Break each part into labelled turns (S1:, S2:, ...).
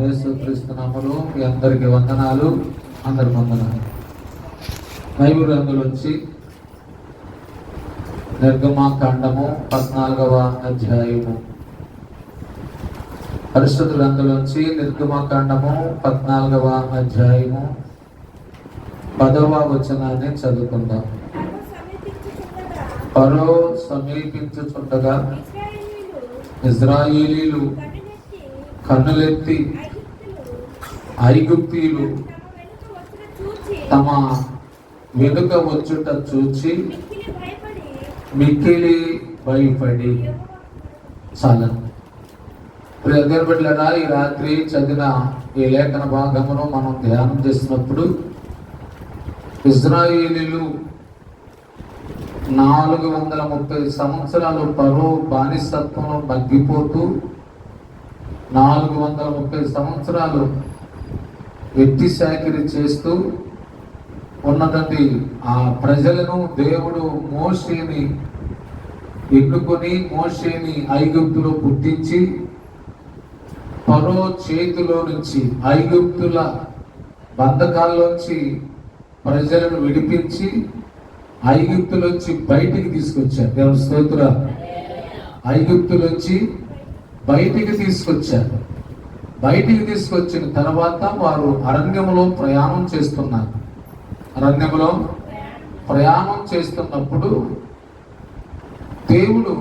S1: యేసుక్రీస్తు నామములో మీ అందరికి వందనాలు. అందరికి వందనాలు. బైబిల్ గ్రంథంలోంచి నిర్గమాకాండము 14వ అధ్యాయము. పరిశుద్ధ గ్రంథంలోంచి నిర్గమాకాండము 14వ అధ్యాయము 10వ వచనాన్ని చదువుకుందాం. ఫరో సమీపించుచుండగా ఇశ్రాయేలీయులు కన్నులెత్తి ఐగుప్తీయులు తమ వెనుక వచ్చుట చూచి మిక్కిలి భయపడి. చాలా ప్రియమైన బిడ్డలారా, ఈ రాత్రి చదివిన ఈ లేఖన భాగమును మనం ధ్యానం చేసినప్పుడు ఇశ్రాయేలీయులు 430 సంవత్సరాలు ఫరో బానిసత్వంలో మగ్గిపోతూ 430 సంవత్సరాలు వెట్టి చాకిరీ చేస్తూ ఉన్నటువంటి ఆ ప్రజలను దేవుడు మోషేని ఎన్నుకొని మోషేని ఐగుప్తులో పుట్టించి ఫరో చేతిలో నుంచి ఐగుప్తుల బంధకాల్లోంచి ప్రజలను విడిపించి ఐగుప్తులోంచి బయటికి తీసుకొచ్చారు. దేవుని స్తోత్రం. ఐగుప్తులోంచి బయటికి తీసుకొచ్చారు. బయటికి తీసుకొచ్చిన తర్వాత వారు అరణ్యములో ప్రయాణం చేస్తున్నారు. అరణ్యములో ప్రయాణం చేస్తున్నప్పుడు దేవుడు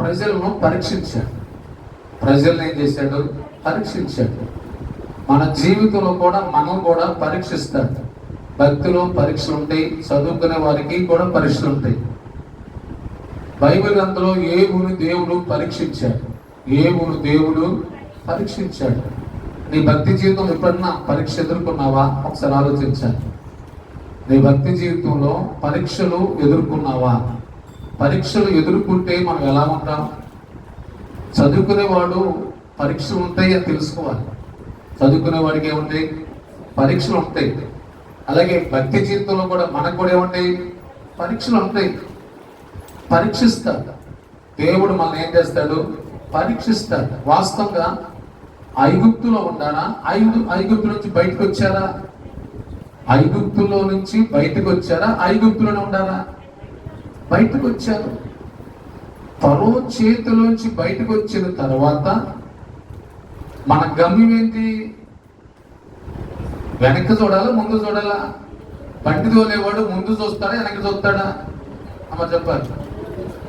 S1: ప్రజలను పరీక్షించాడు. ప్రజలను ఏం చేశాడు? పరీక్షించాడు. మన జీవితంలో కూడా మనం కూడా పరీక్షిస్తాడు. భక్తిలో పరీక్షలు ఉంటాయి, చదువుకునే వారికి కూడా పరీక్షలు ఉంటాయి. బైబిల్ గ్రంథంలో యోబును దేవుడు పరీక్షించాడు. యోబును దేవుడు పరీక్షించాడు. నీ భక్తి జీవితం ఎప్పుడన్నా పరీక్ష ఎదుర్కొన్నావా? ఒకసారి ఆలోచించాలి. నీ భక్తి జీవితంలో పరీక్షలు ఎదుర్కొన్నావా? పరీక్షలు ఎదుర్కొంటే మనం ఎలా ఉంటాం? చదువుకునేవాడు పరీక్షలు ఉంటాయి అని తెలుసుకోవాలి. చదువుకునేవాడికి ఏముంటాయి? పరీక్షలు ఉంటాయి. అలాగే భక్తి జీవితంలో కూడా మనకు కూడా ఏముంటాయి? పరీక్షలు ఉంటాయి. పరీక్షిస్తాడు దేవుడు. మనల్ని ఏం చేస్తాడు? పరీక్షిస్తాడు. వాస్తవంగా ఐగుప్తులో ఉండాలా? ఐగుప్తు నుంచి బయటకు వచ్చారా? ఐగుప్తులో నుంచి బయటకు వచ్చారా? ఐగుప్తులోనే ఉండాలా? బయటకు వచ్చారు. ఫరో చేతిలోంచి బయటకు వచ్చిన తర్వాత మన గమ్యం ఏంటి? వెనక్కి చూడాలా? ముందు చూడాలా? బండి తోలేవాడు ముందు చూస్తాడా వెనక్కి చూస్తాడా? అమ్మ చెప్పాలి.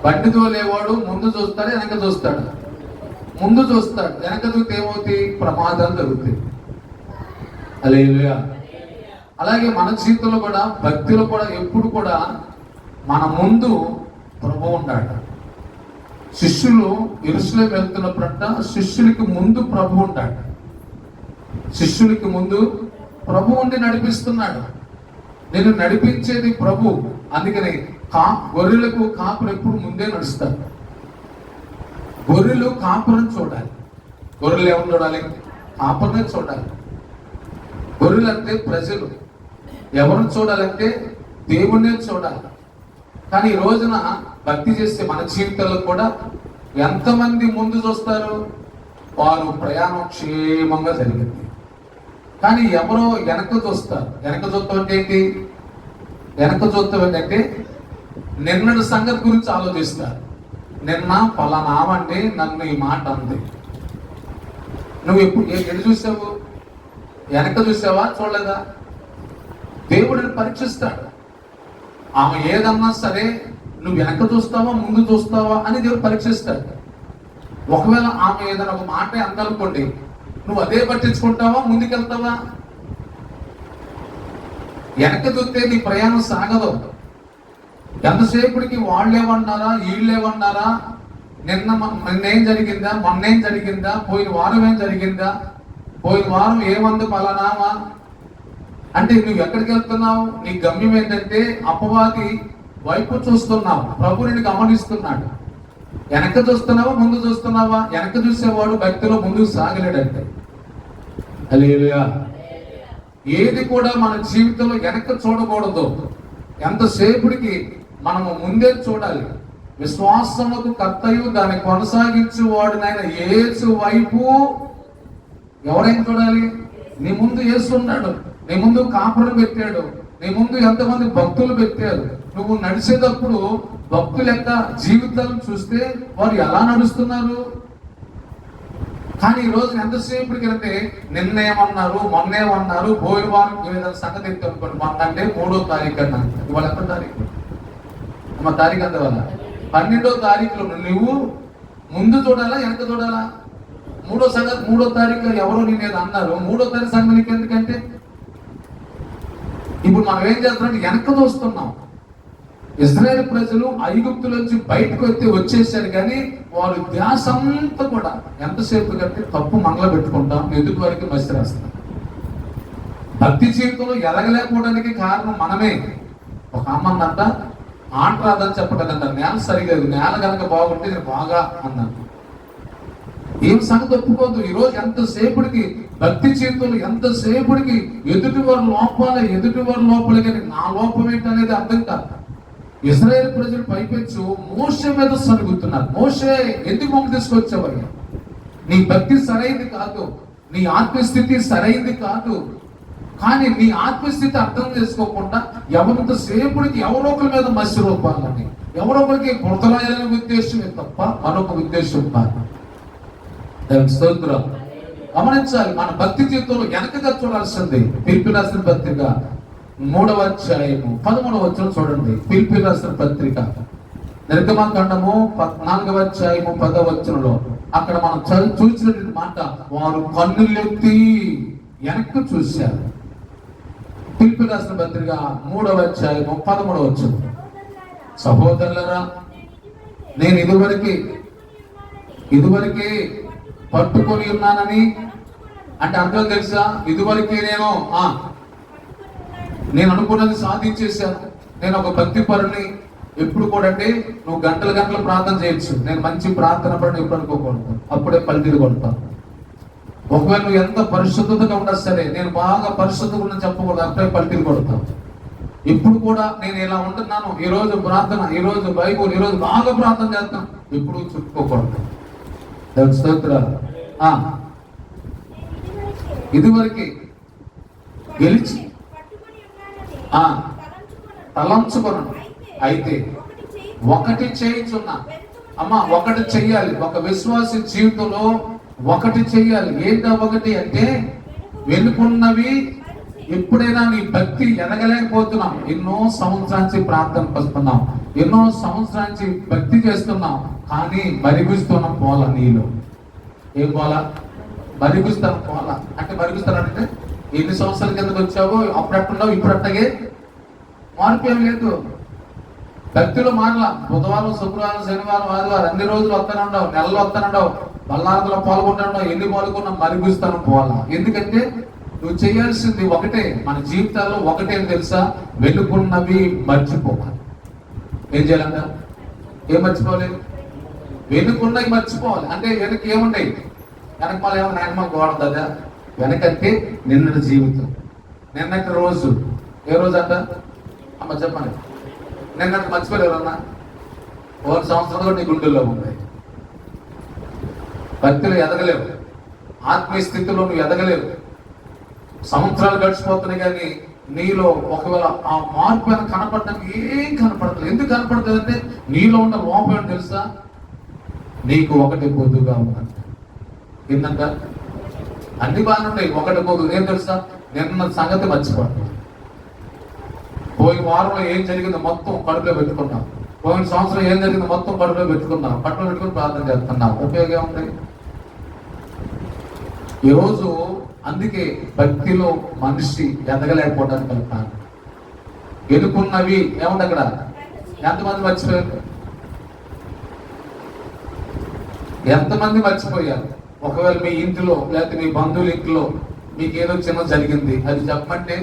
S1: బండి తోలేవాడు ముందు చూస్తాడా వెనక్కి చూస్తాడా? ముందు చూస్తాడు. వెనక చూస్తే ఏమవుతాయి? ప్రమాదాలు జరుగుతాయి. హల్లెలూయా. అలాగే మన జీవితంలో కూడా భక్తిలో కూడా ఎప్పుడు కూడా మన ముందు ప్రభువు ఉన్నాడు. శిష్యులు యెరూషలేము వెళ్తున్నప్పుడంట శిష్యులకి ముందు ప్రభు ఉంటాడు. శిష్యులకి ముందు ప్రభు ఉండి నడిపిస్తున్నాడు. నేను నడిపించేది ప్రభు. అందుకని గొర్రెలకు కాపురు ఎప్పుడు ముందే నడుస్తారు. గొర్రెలు కాపురం చూడాలి. గొర్రెలు ఎవరు చూడాలి? కాపురనే చూడాలి. గొర్రెలు అంటే ప్రజలు. ఎవరిని చూడాలంటే దేవుణ్ణే చూడాలి. కానీ ఈ రోజున భక్తి చేసే మన జీవితాల్లో కూడా ఎంతమంది ముందు చూస్తారు? వారు ప్రయాణం క్షేమంగా జరిగింది. కానీ ఎవరో వెనక చూస్తారు. వెనక చూస్తాం అంటే ఏంటి? వెనక చూస్తాం ఏంటంటే నిన్నటి సంగతి గురించి ఆలోచిస్తారు. నిన్న పలానా అంటే నన్ను ఈ మాట అంది. నువ్వు ఎప్పుడు చూసావు? వెనక చూసావా? చూడలేదా? దేవుడిని పరీక్షిస్తాడు. ఆమె ఏదన్నా సరే నువ్వు వెనక చూస్తావా ముందు చూస్తావా అని దేవుడు పరీక్షిస్తాడు. ఒకవేళ ఆమె ఏదైనా ఒక మాట అందనుకోండి, నువ్వు అదే పట్టించుకుంటావా ముందుకెళ్తావా? వెనక చూస్తే నీ ప్రయాణం సాగదు. ఎంతసేపటికి వాళ్ళేమన్నారా వీళ్ళేమన్నారా, నిన్నేం జరిగిందా, మొన్నేం జరిగిందా, పోయిన వారం ఏం జరిగిందా, పోయిన వారం ఏమంది పలానామా అంటే నువ్వు ఎక్కడికి వెళ్తున్నావు? నీ గమ్యం ఏంటంటే అపవాది వైపు చూస్తున్నావు. ప్రభు నిన్ను గమనిస్తున్నాడు. వెనక చూస్తున్నావా ముందు చూస్తున్నావా? వెనక చూసేవాడు భక్తిలో ముందుకు సాగలేడంటే. హల్లెలూయా. ఏది కూడా మన జీవితంలో వెనక చూడకూడదు. ఎంతసేపటికి మనము ముందే చూడాలి. విశ్వాసముకు కర్తయు దాన్ని కొనసాగించు వాడినైన యేసు వైపు ఎవరైనా చూడాలి? నీ ముందు యేసు ఉన్నాడు, నీ ముందు కాపురం పెట్టాడు, నీ ముందు ఎంతమంది భక్తులు పెట్టారు. నువ్వు నడిచేటప్పుడు భక్తుల యొక్క జీవితాలను చూస్తే వారు ఎలా నడుస్తున్నారు. కానీ ఈ రోజు ఎంతసేపటికి అంటే నిన్నేమన్నారు, మొన్నేమన్నారు, పోయిన వారం ఏదైనా సంగతి అనుకోండి. మొన్న అంటే 3వ తారీఖు అన్నా, ఇవాళ ఎంత తారీఖు? మా తారీఖు అంత వల్ల 12వ తారీఖులో నువ్వు ముందు చూడాలా, వెనక చూడాలా? 3వ తారీఖు ఎవరో నేను అన్నారు, 3వ తారీఖు సంగతి నీకు ఎందుకంటే ఇప్పుడు మనం ఏం చేస్తున్నాం? వెనక చూస్తున్నాం. ఇజ్రాయేల్ ప్రజలు ఐగుప్తు నుంచి బయటకు వచ్చేసారు, కానీ వారు ధ్యాస అంతా కూడా ఎంతసేపు కంటే తప్పు మంగళ పెట్టుకుంటాం, ఎదుటి వరకు మసి రాస్తాం. భక్తి జీవితంలో ఎదగలేకపోవడానికి కారణం మనమే. ఒక అమ్మందంట ఆట రాదని చెప్పలేదంట, నేల సరిగా నేల కనుక బాగుంటే నేను బాగా అన్నాను. ఏం సంగతి ఒప్పుకోదు. ఈరోజు ఎంతసేపటికి భక్తి జీవితంలో ఎంతసేపటికి ఎదుటి వారి లోపలే కానీ నా లోపం ఏంటనేది అర్థం కాదు. ఇశ్రాయేలు ప్రజలు పైపెచ్చు మోషే మీద సరుగుతున్నారు. మోషే ఎందుకు మమ్మల్ని తీసుకొచ్చేవారు? నీ భక్తి సరైంది కాదు, నీ ఆత్మస్థితి సరైంది కాదు. కానీ నీ ఆత్మస్థితి అర్థం చేసుకోకుండా ఎంతసేపుడికి ఎవరో ఒకరి మీద మసి రూపాలని, ఎవరో ఒకరికి బురదలాయాలనే ఉద్దేశమే తప్ప మరొక ఉద్దేశం కాదు. స్తోత్రం. గమనించాలి, మన భక్తి జీవితంలో వెనకగా చూడాల్సింది. ఫిలిప్పీయులకు రాసిన పత్రిక 3వ అధ్యాయము 13వ వచనం చూడండి. ఫిలిప్పీయులకు రాసిన పత్రిక నిర్గమకాండము 14వ అధ్యాయము 10వ వచనంలో అక్కడ మనం చూసినటువంటి మాట, వారు కన్నులెత్తి వెనక్కు చూశారు. ఫిలిప్పీయులకు రాసిన పత్రిక 3వ అధ్యాయము 13వ వచనం, సహోదరులారా నేను ఇదివరకే పట్టుకొని ఉన్నానని అంటే అర్థం తెలుసా? ఇదివరకే నేను అనుకున్నది సాధించేశాను, నేను ఒక భక్తి పరుని. ఎప్పుడు కూడా అంటే నువ్వు గంటలు ప్రార్థన చేయొచ్చు, నేను మంచి ప్రార్థన పడిని ఎప్పుడు అనుకోకూడదు, అప్పుడే పల్టీలు కొడతాను. ఒకవేళ నువ్వు ఎంత పరిశుద్ధతగా ఉన్నా సరే, నేను బాగా పరిశుద్ధంగా ఉన్నా చెప్పకూడదు, అప్పుడే పల్టీలు కొడతాను. ఇప్పుడు కూడా నేను ఇలా ఉంటున్నాను, ఈ రోజు ప్రార్థన, ఈ రోజు బైబుల్, ఈ రోజు బాగా ప్రార్థన చేస్తాను, ఎప్పుడు చుట్టుకోకూడదు. ఇదివరకే గెలిచి తలంచుకున్నాను, అయితే ఒకటి చేయించున్నా. ఒకటి చెయ్యాలి. ఒక విశ్వాస జీవితంలో ఒకటి చెయ్యాలి. ఏంటో ఒకటి అంటే వెనుకున్నవి. ఎప్పుడైనా నీ భక్తి ఎదగలేకపోతున్నాం, ఎన్నో సంవత్సరానికి ప్రార్థనకు వస్తున్నాం, ఎన్నో సంవత్సరానికి భక్తి చేస్తున్నాం, కానీ మరిగిస్తున్నాం పోల. నీలో ఏం పోలా? మరిగిస్తాను పోలా. అంటే మరిగిస్తానంటే ఎన్ని సంవత్సరాల కిందకి వచ్చావో అప్పుడట్టున్నావు, ఇప్పుడు అట్టగే మార్పు ఏం లేదు. భక్తిలో మారలా. బుధవారం, శుక్రవారం, శనివారం, ఆదివారం అన్ని రోజులు వస్తానుండవు, నెలలో వస్తానుండవు, బల్లారతలో పాల్గొంటాను, ఎన్ని పాల్గొన్నా మరిగిస్తాను పోలా. ఎందుకంటే నువ్వు చేయాల్సింది ఒకటే. మన జీవితాల్లో ఒకటే తెలుసా? వెనుకున్నవి మర్చిపోవాలి. ఏం చేయాలంట? ఏం మర్చిపోవాలి? వెనుకున్నవి మర్చిపోవాలి. అంటే వెనక ఏముంటాయి? వెనకమాల ఏమన్నా వెనకమాల గోడ కదా. వెనకంటే నిన్నటి జీవితం, నిన్నటి రోజు. ఏ రోజు అంట? చెప్పండి. నిన్నటి మర్చిపోలేవరన్నా? 1 సంవత్సరం కూడా నీ గుండెల్లో ఉన్నాయి. భక్తిలో ఎదగలేవు, ఆత్మీయ స్థితిలో నువ్వు ఎదగలేవు. సంవత్సరాలు గడిచిపోతున్నాయి, కానీ నీలో ఒకవేళ ఆ మార్పు అని కనపడడానికి ఏం కనపడలేదు. ఎందుకు కనపడుతుంది అంటే నీలో ఉన్న లోపం ఏంటి తెలుసా? నీకు ఒకటి పొద్దుగా ఉందంట. ఏంటంట? అన్ని బాగుంటాయి, ఒకటి పొద్దు. ఏం తెలుసా? నిన్న సంగతి మర్చిపోతాం. పోయిన వారంలో ఏం జరిగిందో మొత్తం కడుపులో పెట్టుకున్నాం, పోయిన సంవత్సరం ఏం జరిగిందో మొత్తం కడుపులో పెట్టుకున్నాం, పట్టులో పెట్టుకుని ప్రార్థన చేస్తున్నాం. ఉపయోగం ఉంది ఈరోజు. అందుకే భక్తిలో మనిషి ఎదగలేకపోవడానికి వెళ్తాను. ఎదుకున్నవి ఏముంది అక్కడ? ఎంతమంది మర్చిపోయారు? ఎంతమంది మర్చిపోయారు? ఒకవేళ మీ ఇంటిలో లేకపోతే మీ బంధువుల ఇంట్లో మీకు ఏదో చిన్న జరిగింది, అది చెప్పమంటే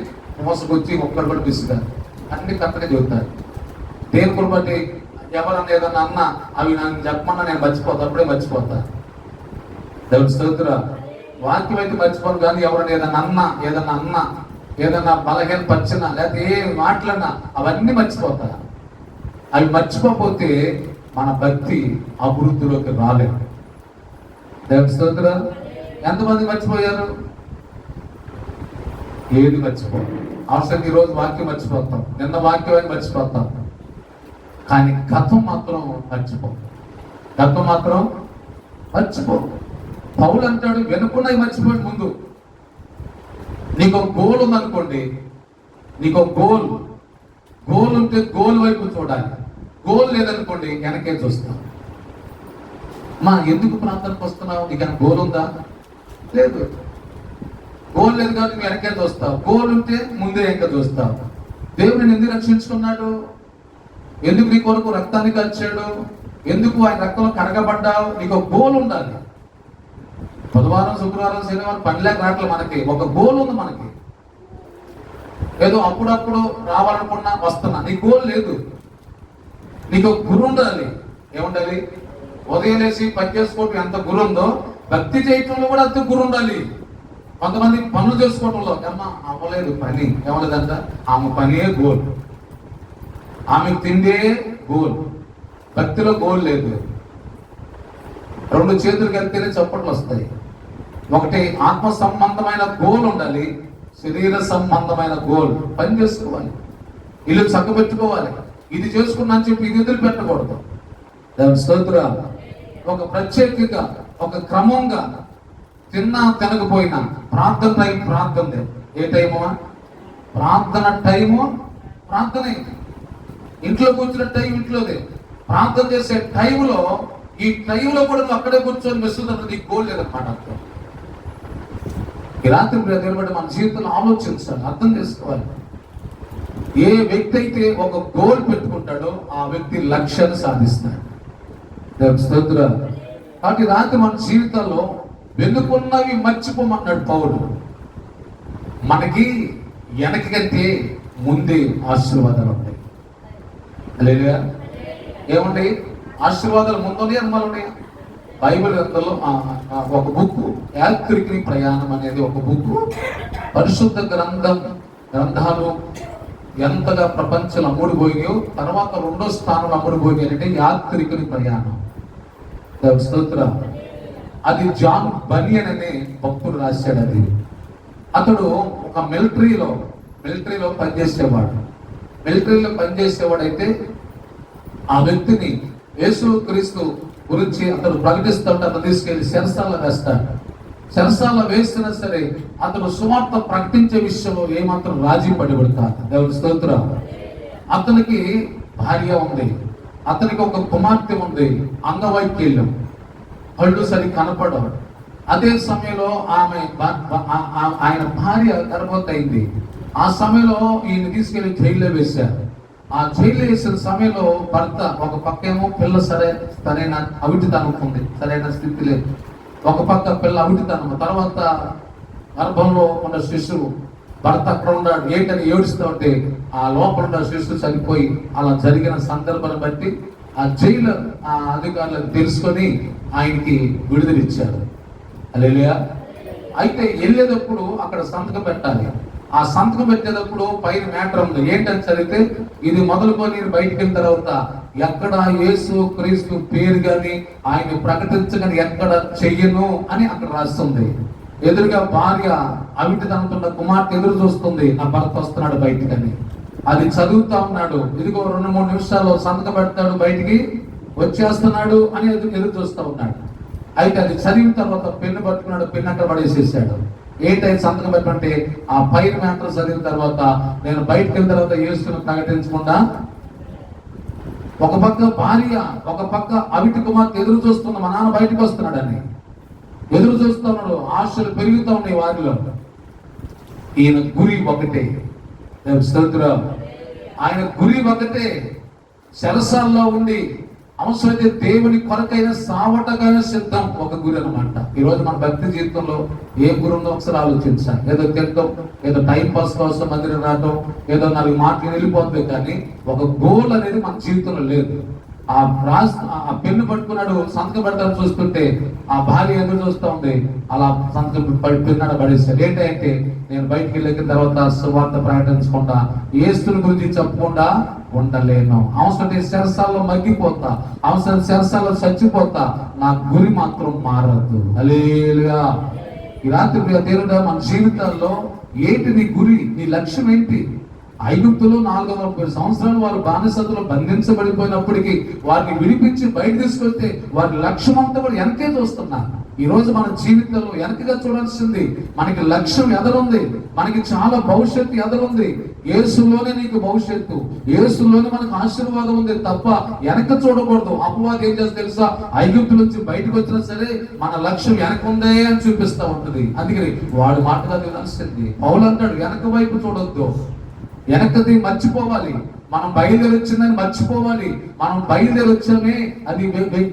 S1: మోసకొచ్చి ఒక్కరు కూడా పిలుస్తారు, అన్ని కరెక్ట్గా చెబుతారు. దేని బట్టి ఎవరన్నా ఏదన్నా అన్నా అవి నన్ను చెప్పమన్నా నేను మర్చిపోతా, అప్పుడే మర్చిపోతా. దేవుని స్తోత్రం. వాక్యం అయితే మర్చిపోను, కానీ ఎవరైనా ఏదన్నా అన్నా ఏదన్నా బలహీన పరిచినా లేకపోతే ఏ మాట్లాడినా అవన్నీ మర్చిపోతా. అవి మర్చిపోతే మన భక్తి అభివృద్ధిలోకి రాలేదు. దేవుని స్తోత్రం. ఎంతమంది మర్చిపోయారు? ఏది మర్చిపో. అవసరం ఈరోజు వాక్యం మర్చిపోతాం, నిన్న వాక్యాన్ని మర్చిపోతాం, కానీ గతం మాత్రం మర్చిపో. గతం మాత్రం మర్చిపో. పౌలు అంటాడు, వెనుకున్నవి మర్చిపోయి ముందు. నీకు ఒక గోల్ ఉందనుకోండి, నీకు ఒక గోల్ ఉంటే గోల్ వైపు చూడాలి. గోల్ లేదనుకోండి వెనకే చూస్తాం. ఎందుకు ప్రాంతానికి వస్తున్నావు? నీకు గోల్ ఉందా? లేదు. గోల్ లేదు కాబట్టి నువ్వు వెనకే చూస్తావు. గోల్ ఉంటే ముందే ఇంకా చూస్తావు. దేవుడు నిన్ను ఎందుకు రక్షించుకున్నాడు? ఎందుకు నీ కొరకు రక్తాన్ని కాల్చాడు? ఎందుకు ఆయన రక్తంలో కడగబడ్డావు? నీకు ఒక గోల్ ఉండాలి. బుధవారం, శుక్రవారం, శనివారం పనిలేక రావట్లేదు. మనకి ఒక గోల్ ఉంది. మనకి ఏదో అప్పుడప్పుడు రావాలనుకున్నా వస్తున్నా. నీ గోల్ లేదు. నీకు ఒక గురు ఉండాలి. ఏముండాలి? ఉదయం లేచి పని చేసుకోవటం ఎంత గురు ఉందో, భక్తి చేయటంలో కూడా అంత గురు ఉండాలి. కొంతమంది పనులు చేసుకోవటంలో అవ్వలేదు పని, ఏమలేదంట, ఆమె పనే గోల్, ఆమెకు తిండే గోల్. భక్తిలో గోల్ లేదు. రెండు చేతులు కలిపితేనే చప్పట్లు వస్తాయి. ఒకటి ఆత్మ సంబంధమైన గోల్ ఉండాలి, శరీర సంబంధమైన గోల్. పని చేసుకోవాలి, ఇల్లు చక్కబెట్టుకోవాలి. ఇది చేసుకున్నా చెప్పి ఇది వదిలిపెట్టకూడదు. దాని స్తోత్రం. ఒక ప్రత్యేకంగా, ఒక క్రమంగా, తిన్నా తినకపోయినా ప్రార్థన టైం ప్రార్థన. ఏ టైము? ప్రార్థన టైము ప్రార్థనే. ఇంట్లో కూర్చున్న టైం ఇంట్లోదే. ప్రార్థన చేసే టైంలో, ఈ టైంలో కూడా నువ్వు అక్కడే కూర్చొని మెస్తున్నప్పుడు నీకు గోల్ లేదన్నమాట. అర్థం. ఈ రాత్రి నిలబడి మన జీవితంలో ఆలోచించాలి, అర్థం చేసుకోవాలి. ఏ వ్యక్తి అయితే ఒక గోల్ పెట్టుకుంటాడో ఆ వ్యక్తి లక్ష్యాన్ని సాధిస్తాడు. స్తోత్రం. కాబట్టి రాత్రి మన జీవితంలో వెనుకున్నవి మర్చిపోమన్నాడు పౌలు. మనకి వెనక కంటే ముందే ఆశీర్వాదాలు ఉంటాయి. లేదా ఏముంటాయి? ఆశీర్వాదాలు ముందున్నాయి, అనుమానం ఉన్నాయా? బైబిల్ గ్రంథంలో ఒక బుక్, యాత్రికుని ప్రయాణం అనేది ఒక బుక్. పరిశుద్ధ గ్రంథాలు ఎంతగా ప్రపంచంలో అమ్ముడుపోయాయో, తర్వాత రెండో స్థానంలో అమ్ముడుపోయాయి అంటే యాత్రికుని ప్రయాణం. స్తోత్రం. అది జాన్ బనియన్ అనే భక్తుడు రాశాడు. అది అతడు ఒక మిలిటరీలో పనిచేసేవాడు. మిలిటరీలో పనిచేసేవాడైతే ఆ వ్యక్తిని యేసు క్రీస్తు గురించి అతడు ప్రకటిస్తుంటే అతను తీసుకెళ్లి చెరసాలలో వేస్తాడు. చెరసాలలో వేసినా సరే అతను సువార్త ప్రకటించే విషయంలో ఏమాత్రం రాజీ పడిపడతాడు. దేవుని స్తోత్రం. అతనికి భార్య ఉంది, అతనికి ఒక కుమార్తె ఉంది, అంగవైకల్యం, కళ్ళు సరి కనపడవు. అదే సమయంలో ఆయన భార్య గర్భవతి అయింది. ఆ సమయంలో ఈయన తీసుకెళ్లి జైల్లో వేశారు. ఆ జైలు వేసిన సమయంలో భర్త ఒక పక్కేమో పిల్ల సరైన అవిటితనం ఉంది, సరైన స్థితి లేదు. ఒక పక్క పిల్ల అవిటితనం, తర్వాత గర్భంలో ఉన్న శిశువు, భర్త అక్కడ ఉన్నాడు, ఏంటని ఏడుస్తూ ఉంటే ఆ లోపల ఉన్న శిశువు చనిపోయి. అలా జరిగిన సందర్భాన్ని బట్టి ఆ జైలు అధికారులను తెలుసుకొని ఆయనకి విడుదలిచ్చారు. హల్లెలూయా. అయితే వెళ్ళేటప్పుడు అక్కడ సంతకం పెట్టాలి. ఆ సంతకం పెట్టేటప్పుడు పైన మ్యాటర్ ఉంది. ఏంటని చదివితే, ఇది మొదలుకొని బయటికి వెళ్ళిన తర్వాత ఎక్కడ యేసు క్రీస్తు పేరు కానీ ఆయన ప్రకటించగాని ఎక్కడ చెయ్యను అని అక్కడ రాస్తుంది. ఎదురుగా భార్య అవిటి తనుతున్న కుమార్తె ఎదురు చూస్తుంది, నా భర్త వస్తున్నాడు బయటికని. అది చదువుతా ఉన్నాడు. ఇదిగో 2-3 నిమిషాల్లో సంతకం పెడతాడు, బయటికి వచ్చేస్తున్నాడు అని ఎదురు చూస్తూ ఉన్నాడు. అయితే అది చదివిన తర్వాత పెన్ను పట్టుకున్నాడు, పెన్ను అక్కడ పడేసేసాడు. ఏంటైతే సంతకం పెట్టమంటే, ఆ పైన మ్యాటర్ చదివిన తర్వాత నేను బయటకు వెళ్ళిన తర్వాత యేసును ప్రకటించకుండా, ఒక పక్క భార్య, ఒక పక్క అవిటి కుమార్తె ఎదురు చూస్తున్న, మా నాన్న బయటకు వస్తున్నాడని ఎదురు చూస్తున్నాడు. ఆశలు పెరుగుతూ ఉన్నాయి వారిలో. ఈయన గురి ఒకటే. స్తోత్రం. ఆయన గురి ఒకటే. చెరసాల్లో ఉండి అవసరమైతే దేవుని కొరకైనా సావటకైనా సిద్ధం. ఒక గురి అనమాట. ఈరోజు మన భక్తి జీవితంలో ఏ గురి ఉందో ఒకసారి ఆలోచించాలి. ఏదో తింటాం, ఏదో టైం పాస్ కోసం మందిరం రావటం, ఏదో 4 మాటలు వెళ్ళిపోతుంది, కానీ ఒక గోల్ అనేది మన జీవితంలో లేదు. ఆ పెన్ను పట్టుకున్నాడు, సంతకం పెడతాను చూస్తుంటే ఆ భార్య ఎదురు చూస్తూ ఉంది. అలా సంతకం పెన్నాడు పడేస్తాడు. ఏంటంటే, నేను బయటికి వెళ్ళిన తర్వాత సువార్త ప్రకటించకుండా, యేసుని గురించి చెప్పకుండా ఉండలేను. అవసరం చెరసాల్లో మగ్గిపోతా, అవసరం చెరసాల్లో చచ్చిపోతా, నా గురి మాత్రం మారద్దు. హల్లెలూయా. ఈ రాత్రి ప్రియ దేవుడా, మన జీవితాల్లో ఏంటి నీ గురి, నీ లక్ష్యం ఏంటి? ఐగుప్తులో 430 సంవత్సరాలు వారు బానిసతలో బంధించబడిపోయినప్పటికీ వారిని విడిపించి బయట తీసుకొస్తే వారి లక్ష్యం అంతా కూడా వెనకే చూస్తున్నారు. ఈ రోజు మన జీవితంలో వెనకగా చూడాల్సింది, మనకి లక్ష్యం ఎదరుంది, మనకి చాలా భవిష్యత్తు ఎదరుంది. యేసులోనే నీకు భవిష్యత్తు, యేసులోనే మనకు ఆశీర్వాదం ఉంది తప్ప వెనక చూడకూడదు. అపవాది ఏం చేస్తే తెలుసా, ఐగుప్తు నుంచి బయటకు వచ్చినా సరే మన లక్ష్యం వెనక ఉందే అని చూపిస్తా ఉంటుంది. అందుకని వాడు మాటగా వినాల్సింది. పౌలు అంటాడు, వెనక వైపు చూడొద్దు, వెనకది మర్చిపోవాలి. మనం బయలుదేరి వచ్చిందని మర్చిపోవాలి. మనం బయలుదేరి వచ్చామే అది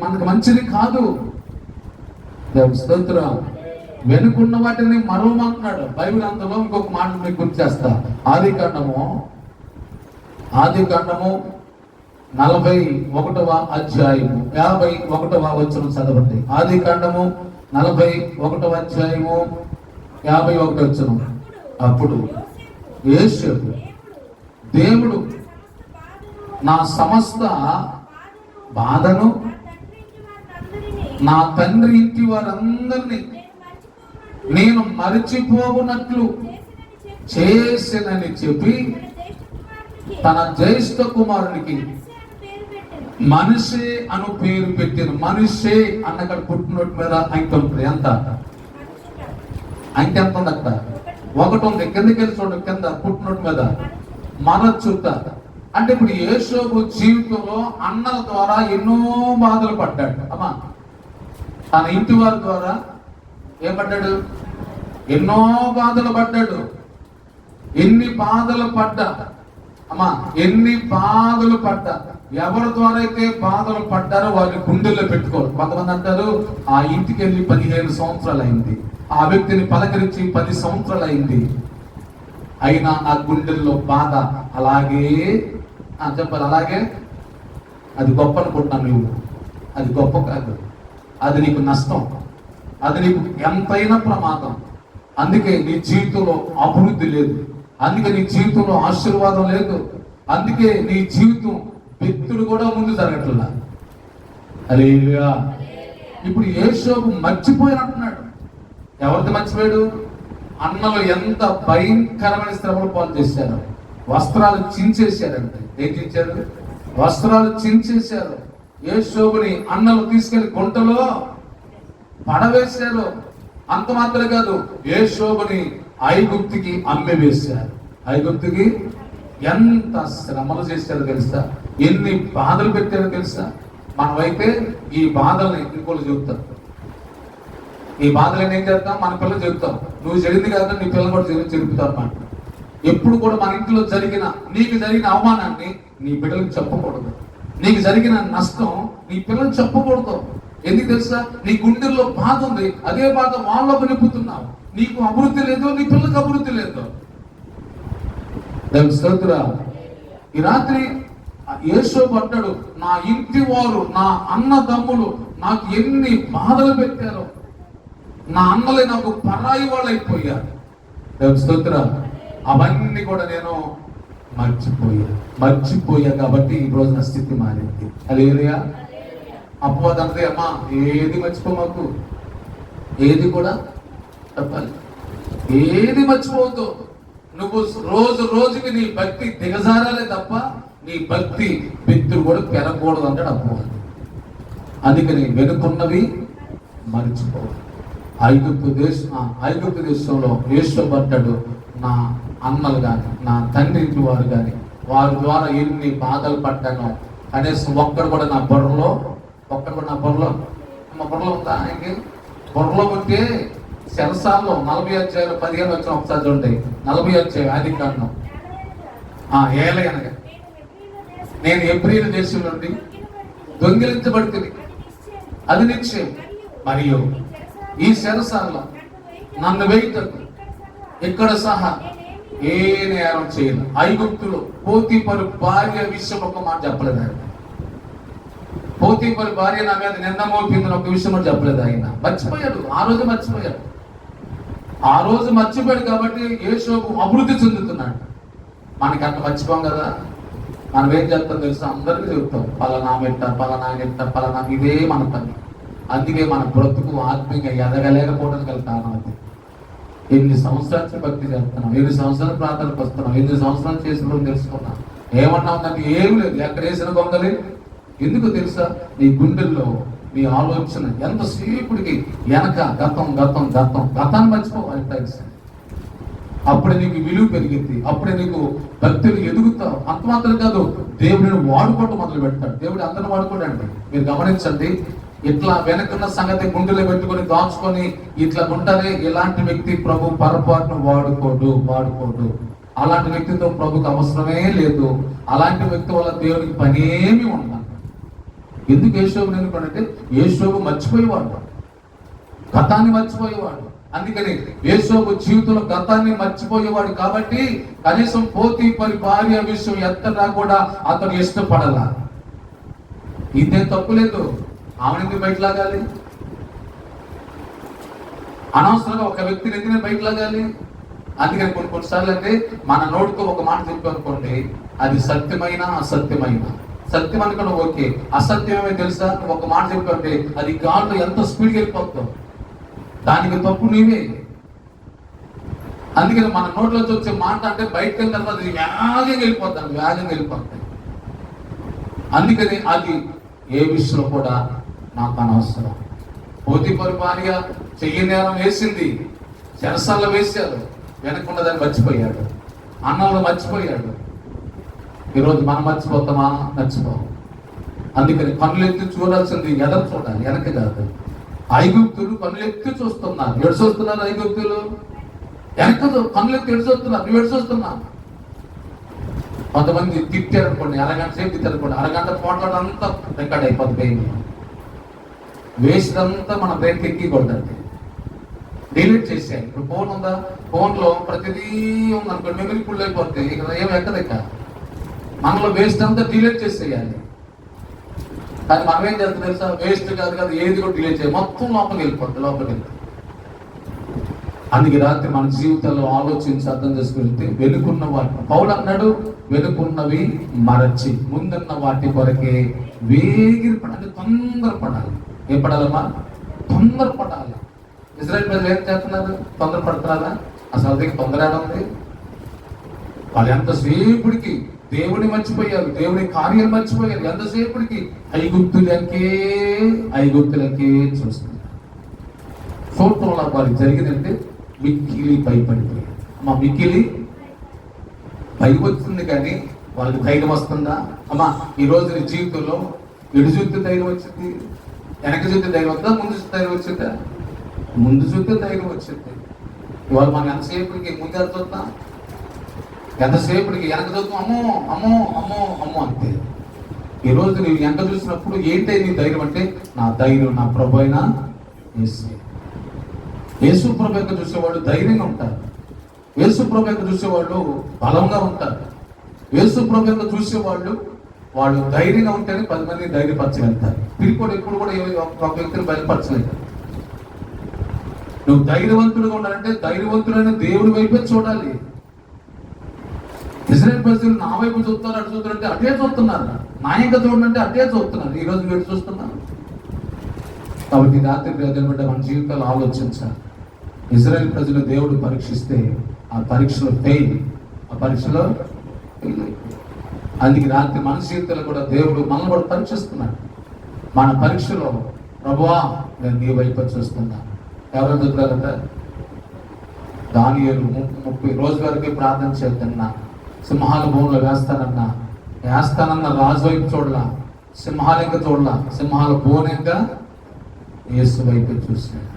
S1: మనకు మంచిది కాదు. స్తోత్రం. వెనుకున్న వాటిని మరోమంటున్నాడు బైబిల్. అందులో ఇంకొక మాట మీకు గుర్తు చేస్తా. ఆది కాండము 41వ అధ్యాయము 51వ వచనం చదవండి. ఆది కాండము 41వ అధ్యాయము 51వ వచనం. అప్పుడు యోసేపు, దేవుడు నా సమస్త బాధను నా తండ్రి ఇంటి వారందరినీ నేను మరిచిపోవునట్లు చేసినని చెప్పి తన జ్యేష్ఠ కుమారునికి మనిషే అను పేరు పెట్టిన. మనిషే అన్నక్కడ పుట్టినట్టు మీద అంకె ఉంటుంది. ఎంత అంకె ఎంత ఉంది అక్కడ? 1 ఉంది. కిందకి వెళ్ళి చూడండి, కింద పుట్టినట్టు మీద మనచుట్ట. అంటే ఇప్పుడు యోసేపు జీవితంలో అన్నల ద్వారా ఎన్నో బాధలు పడ్డాడు. అమ్మా, తన ఇంటి వారి ద్వారా ఏపడ్డాడు? ఎన్నో బాధలు పడ్డాడు. ఎన్ని బాధలు పడ్డా అమ్మా, ఎన్ని బాధలు పడ్డా. ఎవరి ద్వారా అయితే బాధలు పడ్డారో వారిని గుండెల్లో పెట్టుకోరు. కొంతమంది అంటారు, ఆ ఇంటికి వెళ్ళి 15 సంవత్సరాలు అయింది, ఆ వ్యక్తిని పలకరించి 10 సంవత్సరాలు అయింది, అయినా నా గుండెల్లో బాధ అలాగే చెప్పాలి. అలాగే అది గొప్ప అనుకుంటున్నాను నువ్వు, అది గొప్ప కాదు, అది నీకు నష్టం, అది నీకు ఎంతైనా ప్రమాదం. అందుకే నీ జీవితంలో అభివృద్ధి లేదు, అందుకే నీ జీవితంలో ఆశీర్వాదం లేదు, అందుకే నీ జీవితం వ్యక్తుడు కూడా ముందు జరగట్లా. హల్లెలూయా. ఇప్పుడు యోసేపు మర్చిపోయినట్టున్నాడు. ఎవరిది మర్చిపోయాడు? అన్నలు ఎంత భయంకరమైన శ్రమలు పాలు చేశారు. వస్త్రాలు చించేశారంటే. ఏం చించారు? వస్త్రాలు చించేశారు. యోసేపుని అన్నలు తీసుకెళ్లి గుంటలో పడవేశారు. అంత మాత్రమే కాదు, యోసేపుని ఐగుప్తుకి అమ్మి వేశారు. ఐగుప్తుకి ఎంత శ్రమలు చేశారో తెలుసా? ఎన్ని బాధలు పెట్టారో తెలుసా? మనమైతే ఈ బాధల్ని ఇంకోళ్ళు చెబుతారు. ఈ బాధలను ఏం చేస్తాం? మన పిల్లలు చెబుతాం. నువ్వు జరిగింది కాదు, నీ పిల్లలు కూడా చెరుపుతారు అన్నమాట. ఎప్పుడు కూడా మన ఇంట్లో జరిగిన, నీకు జరిగిన అవమానాన్ని నీ బిడ్డలకు చెప్పకూడదు. నీకు జరిగిన నష్టం నీ పిల్లలకు చెప్పకూడదు. ఎందుకు తెలుసా? నీ గుండెల్లో బాధ ఉంది, అదే బాధ వాళ్ళకు నింపుతున్నావు. నీకు అభివృద్ధి లేదు, నీ పిల్లలకు అభివృద్ధి లేదు. ఈ రాత్రి యోసేపు అంటాడు, నా ఇంటి వారు, నా అన్నదమ్ములు నాకు ఎన్ని బాధలు పెట్టారో, నా అన్నలే నాకు పరాయి వాళ్ళు అయిపోయారు. అవన్నీ కూడా నేను మర్చిపోయా కాబట్టి ఈ రోజు నా స్థితి మారింది. హల్లెలూయా. అపవాది అన్నది, అమ్మా ఏది మర్చిపోమాకు, ఏది కూడా చెప్పాలి, ఏది మర్చిపోవద్దు. నువ్వు రోజు రోజుకి నీ భక్తి దిగజారాలే తప్ప నీ భక్తి వ్యక్తులు కూడా పెరగకూడదు అంటాడు అపవాది. అందుకని వెనుకున్నవి మర్చిపోవాలి. ఐగుప్తు దేశంలో యోసేపు అంటాడు, నా అన్నలు కానీ నా తండ్రి ఇంటి వారు కానీ వారి ద్వారా ఎన్ని బాధలు పడ్డానో, కనీసం ఒక్కడు కూడా నా బుర్రలో మా బుర్రలో ఉందా? ఆయనకి బుర్రలో ఉంటే శరసాల్లో 40 అధ్యాయులు 15 వచ్చిన ఒకసారి చూడండి. 40 అధ్యాయం ఆది కాండం. ఏలయనగా నేను ఎబ్రీల దేశం నుండి దొంగిలించబడుతుంది, అది నిశ్చయం. మరియు ఈ శరసాల్లో నన్ను వేయుటకు ఇక్కడ సహా ఏ నేరం చేయను. ఐగుప్తులో పోతీఫరు భార్య విషయం ఒక మాట చెప్పలేదు ఆయన. పోతీఫరు భార్య నా మీద నింద మోపిందని ఒక విషయం చెప్పలేదు ఆయన. మర్చిపోయాడు. ఆ రోజు మర్చిపోయాడు కాబట్టి యోసేపు అభివృద్ధి చెందుతున్నాడు. మనకి అంత మర్చిపోం కదా. మనం ఏం చెప్తాం తెలుసా? అందరికీ చెప్తాం, పలానా పెట్ట, పలానా ఇదే మన పని. అందుకే మన బ్రతుకు ఆత్మీయంగా ఎదగలేకపోవడానికి కారణం అది. ఎన్ని సంవత్సరాల నుంచి భక్తి చేస్తున్నాం, ఎన్ని సంవత్సరాలు ప్రార్థనకు వస్తున్నాం, ఎన్ని సంవత్సరాలు చేసిన తెలుసుకున్నాం. ఏమన్నా ఉందంటే ఏం లేదు, ఎక్కడ వేసిన గొంగలి. ఎందుకు తెలుసా? నీ గుండెల్లో నీ ఆలోచన ఎంతసేపుడికి వెనక గతం గతం గతం గతాన్ని మర్చిపోవాలి తెలుసు. అప్పుడే నీకు విలువ పెరిగింది, అప్పుడే నీకు భక్తులు ఎదుగుతావు. అంత మాత్రం కాదు, దేవుడిని వాడుకోవటం మొదలు పెడతాడు. దేవుడు అందరిని వాడుకోడండి. మీరు గమనించండి, ఇట్లా వెనకున్న సంగతి గుండెలో పెట్టుకొని దాచుకొని ఇట్లా ఉంటారే, ఇలాంటి వ్యక్తి ప్రభు పొరపాటును వాడుకోడు. అలాంటి వ్యక్తితో ప్రభుకి అవసరమే లేదు. అలాంటి వ్యక్తి వల్ల దేవునికి పనేమి ఉండదు. ఎందుకు యేషోబుని ఎన్నుకోనంటే యేషోబు మర్చిపోయేవాడు, గతాన్ని మర్చిపోయేవాడు. అందుకని యేషోబు జీవితంలో గతాన్ని మర్చిపోయేవాడు కాబట్టి కనీసం పోతీఫరు భార్య విషయం ఎత్తడా కూడా అతను ఇష్టపడాల. ఇదేం తప్పులేదు. ఆమెను బయట లాగాలి, అనవసరంగా ఒక వ్యక్తిని ఎందుకు బయట లాగాలి. అందుకని కొన్నిసార్లు అంటే మన నోటితో ఒక మాట చెప్పనుకోండి, అది సత్యమైన అసత్యమైన. సత్యం అనుకోండి ఓకే, అసత్యమే తెలుసా? ఒక మాట చెప్పండి, అది గాల్లో ఎంత స్పీడ్గా వెళ్ళిపోతాం, దానికి తప్పు నీవే. అందుకని మన నోట్లోకి వచ్చే మాట అంటే బయటకు వెళ్ళిన తర్వాత అది వేగంగా వెళ్ళిపోతాయి. అందుకని అది ఏ విషయంలో కూడా నాకు అనవసరం. పోతీఫరు భార్య చెయ్యి నేరం వేసింది, చెరసాల్లో వేశారు, వెనకున్నదాన్ని మర్చిపోయాడు, అన్నంలో మర్చిపోయాడు. ఈరోజు మనం మర్చిపోతామా? మర్చిపోం. అందుకని కన్నులెత్తి చూడాల్సింది ఎదరు చూడాలి, వెనక కాదు. ఐగుప్తులు కన్నులెత్తి చూస్తున్నారు, ఎడు చూస్తున్నారు ఐగుప్తులు? వెనక కన్నులెత్తి ఎడు చూస్తున్నారు, నువ్వు ఎడు చూస్తున్నావు. కొంతమంది తిట్టారు అనుకోండి, అరగంట సేపు తిట్టారు అనుకోండి, అరగంట పోట్లాడంతా రికార్డ్ అయిపోతుంది. బ్రెయిన్ వేసినంతా మన బ్రెయిన్కి ఎక్కి కొట్టండి, డిలీట్ చేసేయాలి. ఇప్పుడు ఫోన్ ఉందా, ఫోన్లో ప్రతిదీ ఉందనుకోండి, మెమరీ ఫుల్ అయిపోతాయి, ఇక్కడ ఏమి ఎక్కదెక్క మనలో వేస్ట్ అంతా డిలీట్ చేసేయాలి. కానీ మనం ఏం చేస్తాం తెలుసా? వేస్ట్ కాదు ఏది కూడా డిలీట్ చేయాలి, మొత్తం లోపలికి వెళ్ళిపోతుంది. అందుకే రాత్రి మన జీవితంలో ఆలోచించి అర్థం చేసుకుంటే వెనుకున్న వాటి పౌలు అన్నాడు, వెనుకున్నవి మరచి ముందున్న వాటి కొరకే వేగిరపడాలి, తొందరపడాలి. ఏం పడాలమ్మా? తొందరపడాలి. ఇజ్రాయెల్ ప్రజలు ఏం చేస్తున్నారు? తొందరపడుతున్నారా? అసలు దగ్గర తొందర ఉంది. వాళ్ళు ఎంతసేపుడికి దేవుని మర్చిపోయారు, దేవుని కార్యాలు మర్చిపోయారు. ఎంతసేపుడికి ఐగుప్తులకే చూస్తున్నారు. చూడటంలో వారికి జరిగిందంటే మిక్కిలి భయపడిపోయారు. అమ్మా మిక్కిలి భయం వచ్చింది, కానీ వాళ్ళకి ధైర్యం వస్తుందా? అమ్మా ఈరోజు నీ జీవితంలో ఎడు చూస్తే ధైర్యం వచ్చింది, వెనక చూస్తే ధైర్యం వస్తుందా, ముందు చూస్తే ధైర్యం వచ్చిందా? ముందు చూస్తే ధైర్యం వచ్చింది. ఇవాళ మనం ఎంతసేపుడికి ముందు వెళ్తున్నాం, ఎంతసేపటికి వెనక చూస్తాం, అమ్మో అంతే. ఈరోజు నువ్వు వెనక చూసినప్పుడు ఏంటి నీ ధైర్యం అంటే, నా ధైర్యం నా ప్రభు అయినా యేసు ప్రభు యొక్క చూసేవాళ్ళు ధైర్యంగా ఉంటారు. యేసు ప్రభు యొక్క చూసేవాళ్ళు బలంగా ఉంటారు. యేసు ప్రభు యొక్క చూసేవాళ్ళు ధైర్యంగా ఉంటేనే 10 మంది ధైర్యపరచగలుగుతారు. పిరికోడు ఎప్పుడు కూడా ఒక వ్యక్తిని బయలుపరచలేదు. నువ్వు ధైర్యవంతుడిగా ఉండాలంటే ధైర్యవంతుడైన దేవుడి వైపే చూడాలి. ఇజ్రాయెల్ ప్రజలు నా వైపు చూస్తారు, అటు చూస్తారంటే అటే చూస్తున్నారు, నా ఇంకా చూడంటే అటే చూస్తున్నారు. ఈరోజు మీరు చూస్తున్నారు. కాబట్టి రాత్రి ప్రజలు బిడ్డ మన జీవితాలు ఆలోచించాలి. ఇజ్రాయెల్ ప్రజలు దేవుడు పరీక్షిస్తే ఆ పరీక్షలో ఫెయిల్. అందుకే రాత్రి మన జీవితంలో కూడా దేవుడు మనల్ని కూడా పరీక్షిస్తున్నాడు. మన పరీక్షలో ప్రభువా నేను నీ వైపు చూస్తున్నా. ఎవరు చెప్తారంట? దానియేలు 30 రోజుల వరకు ప్రార్థన చేస్తున్నా, సింహాల భూమిలో వేస్తానన్న రాజు వైపు చూడలా, సింహాల ఇంకా చూడలా, సింహాల బోనెంగా యేసు వైపు చూశాడు.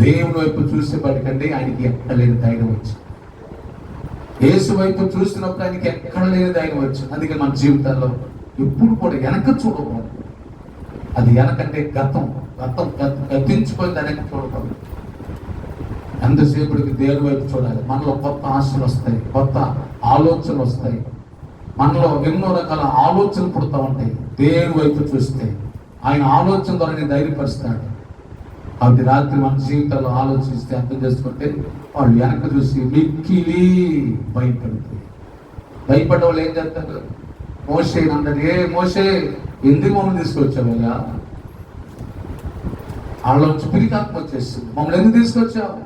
S1: దేవుని వైపు చూసేపటికండి ఆయనకి ఎక్కడ లేని ధైర్యం వచ్చింది. యేసు వైపు చూసినప్పుడు ఆయనకి ఎక్కడ లేని ధైర్యం వచ్చింది. అందుకే మన జీవితాల్లో ఎప్పుడు కూడా వెనక చూడకూడదు. అది వెనకంటే గతం గతించిపోయింది, వెనక చూడకూడదు. ఎంతసేపటికి దేవుని వైపు చూడాలి. మనలో కొత్త ఆశలు వస్తాయి, కొత్త ఆలోచనలు వస్తాయి, మనలో ఎన్నో రకాల ఆలోచనలు పుడతా ఉంటాయి. దేవుని వైపు చూస్తే ఆయన ఆలోచన ద్వారా నేను ధైర్యపరుస్తాడు. కాబట్టి రాత్రి మన జీవితాల్లో ఆలోచిస్తే అర్థం చేసుకుంటే వాళ్ళు వెనక చూసి మిక్కిలి భయపడే వాళ్ళు ఏం చేస్తారు? మోషే అన్నాడు, ఏ మోషే ఎందుకు మమ్మల్ని తీసుకొచ్చావయ్యా? వాళ్ళ నుంచి పిరికాత్మ వచ్చేస్తుంది, మమ్మల్ని ఎందుకు తీసుకొచ్చావు?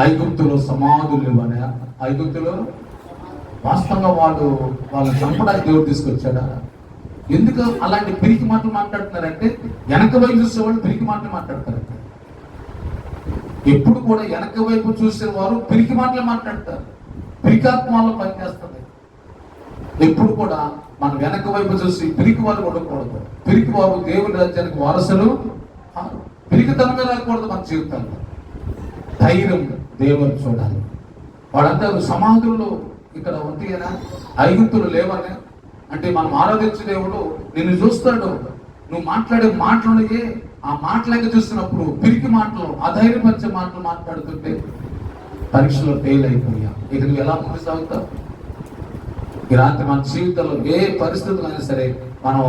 S1: ఐగుప్తులో సమాధులు ఇవ్వనే, ఐగుప్తులో వాస్తవంగా వాళ్ళని చంపడానికి దేవుడు తీసుకొచ్చాడా? ఎందుకు అలాంటి పిరికి మాటలు మాట్లాడుతున్నారంటే, వెనక వైపు చూసేవాళ్ళు పిరికి మాటలు మాట్లాడతారంటే, ఎప్పుడు కూడా వెనక వైపు చూసేవారు పిరికి మాటలు మాట్లాడతారు. పిరికాత్మలో పనిచేస్తుంది. ఎప్పుడు కూడా మనం వెనక వైపు చూసి పిరికి వారు ఉండకూడదు. పిరికి వారు దేవుని రాజ్యానికి వారసులు. పిరికితనమే రాకూడదు మన జీవితాల్లో. ధైర్యం దేవుని చూడాలి. వాడంటారు సమాధుల్లో ఇక్కడ ఉంటేనా, ఐగుప్తులు లేవనే. అంటే మనం ఆరాధించే దేవుడు నిన్ను చూస్తాడు. నువ్వు మాట్లాడే మాటలున్నాయే, ఆ మాటలకి చూస్తున్నప్పుడు పిరికి మాటలు, అధైర్యపరిచే మాటలు మాట్లాడుతుంటే పరీక్షలో ఫెయిల్ అయిపోయా. ఇక నువ్వు ఎలా ముందు సాగుతావు? ఈ రాత్రి మన జీవితంలో ఏ పరిస్థితులు అయినా సరే మనం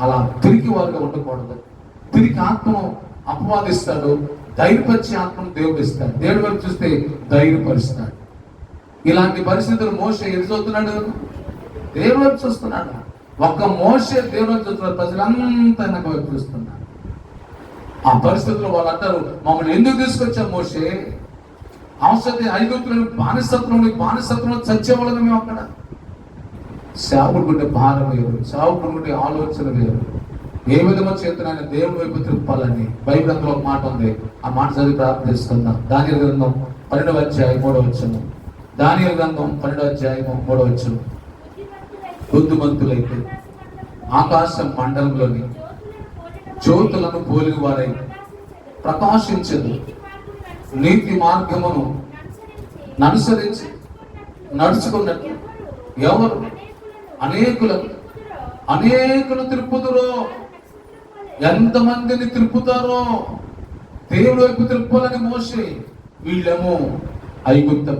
S1: అలా తిరిగి వారుగా ఉండకూడదు. తిరిగి ఆత్మను అపవాదిస్తాడు, ధైర్యపరిచే ఆత్మను దేవుడు ఇస్తాడు. దేవుడి వైపు చూస్తే ధైర్యపరుస్తాడు. ఇలాంటి పరిస్థితులు మోషే ఎదురు చూస్తున్నాడు, దేవుడి వైపు చూస్తున్నాడు. ఒక్క మోషే దేవుడి వైపు చూస్తున్నాడు, ప్రజలంతా వెనక వైపు చూస్తున్నాడు. ఆ పరిస్థితుల్లో వాళ్ళు అంటారు, మమ్మల్ని ఎందుకు తీసుకొచ్చాం మోషే? అవసరం ఐగుప్తులను బానిసత్వంలో చచ్చేవాళ్ళని మేము అక్కడ. సేవకుడుకుంటే భారం వేరు, సేవకుడుకుంటే ఆలోచన వేరు. ఏ విధంగా చేతనైనా దేవుడి వైపు తిప్పాలని బైబిల్ అందులో ఒక మాట ఉంది. ఆ మాట చదివి ప్రార్థిస్తున్నాం. దానియేలు గ్రంథం 12వ అధ్యాయం 3వ వచనం. దానియేలు గ్రంథం 12వ అధ్యాయం 3వ వచనం. బుద్ధిమంతులైతే ఆకాశ మండలంలోని జ్యోతులను పోలిన వారై ప్రకాశించదు, నీతి మార్గమును అనుసరించి నడుచుకున్నట్టు ఎవరు అనేకులు తిరుపుతారో. ఎంతమందిని తిరుపుతారో దేవుడి వైపు తిరుపాలని మోషే. వీళ్ళేమో ఐగుప్తు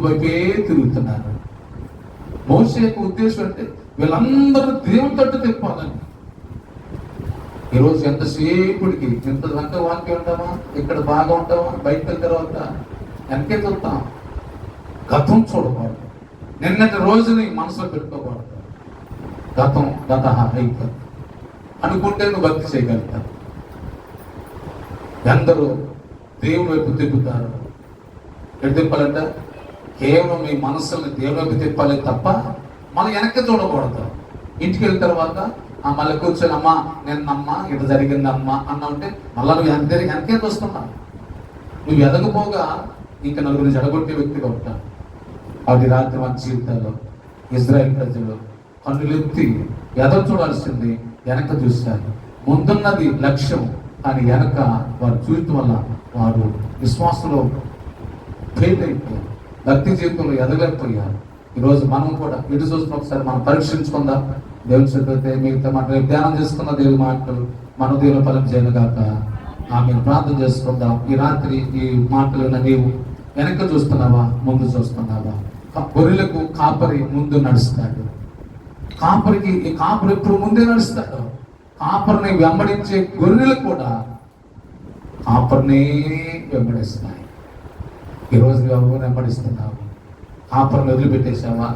S1: వైపే తిరుగుతున్నారు. మోషే యొక్క ఉద్దేశం అంటే వీళ్ళందరూ దేవుడి తట్టు తిప్పాలని. ఈరోజు ఎంతసేపుడికి ఎంత గంట వాక్యం ఉంటామా, ఇక్కడ బాగా ఉంటామా, బయట తర్వాత వెనకే చూస్తాం. గతం చూడకూడదు, నిన్నటి రోజుని మనసులో పెట్టుకోకూడదు. గత అయిపోతుంది అనుకుంటే నువ్వు భక్తి చేయగలుగుతావు. ఎందరూ దేవుని వైపు తిప్పుతారు. ఎటు తిప్పాలంట? కేవలం మీ మనసుల్ని దేవుని వైపు తిప్పాలి తప్ప మనం వెనక్కి చూడకూడదు. ఇంటికి వెళ్ళిన తర్వాత మళ్ళీ కూర్చొని అమ్మా నిన్నమ్మా ఇటు జరిగిందమ్మా అన్నా ఉంటే మళ్ళీ నువ్వు వెనకే వస్తున్నావు. నువ్వు ఎదగపోగా ఇంకా నలుగురిని జడగొట్టే వ్యక్తిగా ఉంటావు. అది రాత్రి మన జీవితాల్లో ఇజ్రాయెల్ ప్రజలు కన్నులెత్తి ఎదురు చూడాల్సింది వెనక చూశారు. ముందున్నది లక్ష్యం, కానీ వెనక వారు చూడటం వల్ల వారు విశ్వాసంలో ఫెయిల్ అయిపోయారు, భక్తి జీవితంలో ఎదగలేకపోయారు. ఈరోజు మనం కూడా ఎటు చూసిన ఒకసారి మనం పరీక్షించుకుందాం. దేవుని చదివితే మిగతా మాటలు ధ్యానం చేసుకున్న దేవుని మాటలు మన దేవుని ఫలం చేయనుగాక. ఆమె ప్రార్థన చేసుకుందాం. ఈ రాత్రి ఈ మాటలు నీవు వెనక చూస్తున్నావా, ముందు చూస్తున్నావా? గొర్రెలకు కాపరి ముందు నడుస్తాడు. ఈ కాపరి ఎప్పుడు ముందే నడుస్తాడు. కాపరిని వెంబడించే గొర్రెలు కూడా కాపరిని వెంబడిస్తున్నాయి. ఈరోజు నువ్వు వెంబడిస్తున్నావు. కాపరిని వదిలిపెట్టేసావా?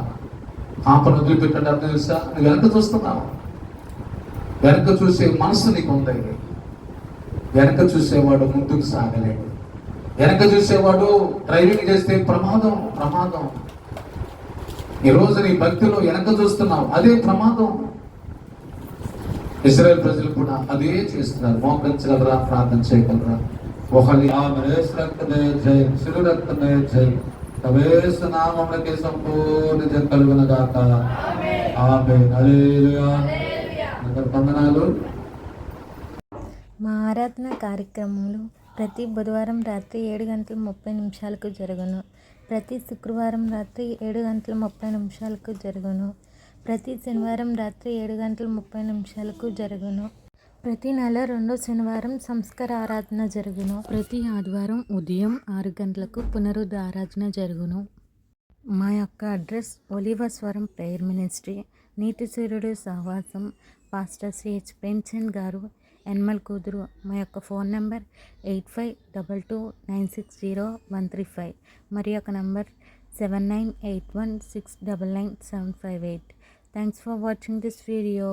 S1: కాపరిని వదిలిపెట్టాడు అర్థం తెలుసా? నువ్వు వెనక చూస్తున్నావు. వెనక చూసే మనసు నీకు ఉంది. వెనక చూసేవాడు ముందుకు సాగలేడు. వెనక చూసేవాడు డ్రైవింగ్ చేస్తే ప్రమాదం. ఈరోజు నీ భక్తిలో వెనక చూస్తున్నావు, అదే ప్రమాదం. ఇశ్రాయేల్ ప్రజలు కూడా అదే చేస్తున్నారు. మోకరించగలరా? ప్రార్థన చేయగలరా? నామములకి సంపూర్ణ జయం కలుగును గాక. ఆమేన్. హల్లెలూయా. వందనాలు.
S2: మా ఆరాధన కార్యక్రమంలో ప్రతి బుధవారం రాత్రి 7:30 జరుగును. ప్రతి శుక్రవారం రాత్రి 7:30 జరుగును. ప్రతి శనివారం రాత్రి 7:30 జరుగును. ప్రతి నెల 2వ శనివారం సంస్కార ఆరాధన జరుగును. ప్రతి ఆదివారం ఉదయం 6 గంటలకు పునరుద్ధ ఆరాధన జరుగును. మా యొక్క అడ్రస్ ఒలివస్వరం ప్రేయర్ మినిస్ట్రీ, నీతి సూర్యుడు సహవాసం, పాస్టర్ సిహెచ్ ప్రేమ్చంద్ గారు, ఎన్మల్ కూతురు. మా యొక్క ఫోన్ నెంబర్ 8522960135. మరి యొక్క number 7981699758. Thanks for watching this video.